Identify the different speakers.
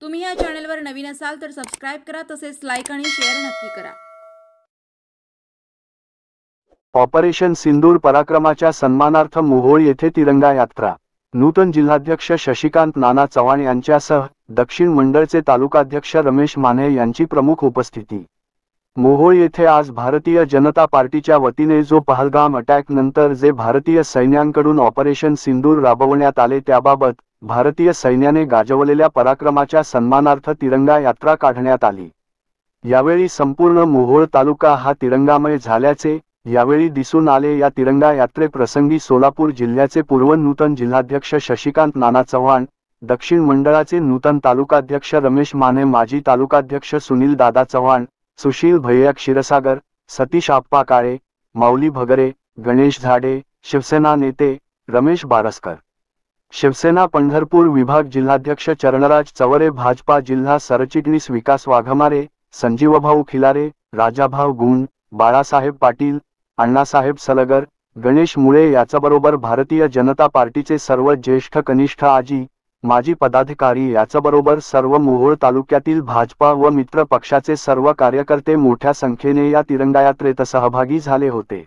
Speaker 1: तुम्ही या चॅनलवर नवीन असाल तर सबस्क्राइब करा, तसेच लाईक आणि शेअर नक्की करा।
Speaker 2: ऑपरेशन सिंदूर पराक्रमाच्या सन्मानार्थ मोहोळ येथे तिरंगा यात्रा। नूतन जिल्हाध्यक्ष शशिकांत नाना चव्हाण यांच्यासह दक्षिण मंडळचे तालुकाध्यक्ष रमेश माने यांची प्रमुख उपस्थिती। मोहोळ येथे आज भारतीय जनता पार्टीच्या वतीने जो पहलगाम अटॅक नंतर जे भारतीय सैन्यांकडून ऑपरेशन सिंदूर राबवण्यात आले त्याबाबत भारतीय सैन्याने गाजवलेल्या पराक्रमाच्या सन्मानार्थ तिरंगा यात्रा काढण्यात आली। यावेळी संपूर्ण मोहोळ तालुका हा तिरंगामय झाल्याचे यावेळी दिसून आले। या तिरंगा यात्रेप्रसंगी सोलापूर जिल्ह्याचे पूर्व नूतन जिल्हाध्यक्ष शशिकांत नाना चव्हाण, दक्षिण मंडळाचे नूतन तालुकाध्यक्ष रमेश माने, माजी तालुकाध्यक्ष सुनील दादा चव्हाण, सुशील भैया क्षीरसागर, सतीश आप्पा काळे, माऊली भगरे, गणेश झाडे, शिवसेना नेते रमेश बारसकर, शिवसेना पंढरपूर विभाग जिल्हाध्यक्ष चरणराज चवरे, भाजपा जिल्हा सरचिटणीस विकास वाघमारे, संजीवभाऊ खिलारे, राजाभाऊ गुण, बाळासाहेब पाटील, अण्णासाहेब सलगर, गणेश मुळे याच्याबरोबर भारतीय जनता पार्टीचे सर्व ज्येष्ठ कनिष्ठ आजी माजी पदाधिकारी याच्याबरोबर सर्व मोहोळ तालुक्यातील भाजपा व मित्र पक्षाचे सर्व कार्यकर्ते मोठ्या संख्येने या तिरंगा यात्रेत सहभागी झाले होते।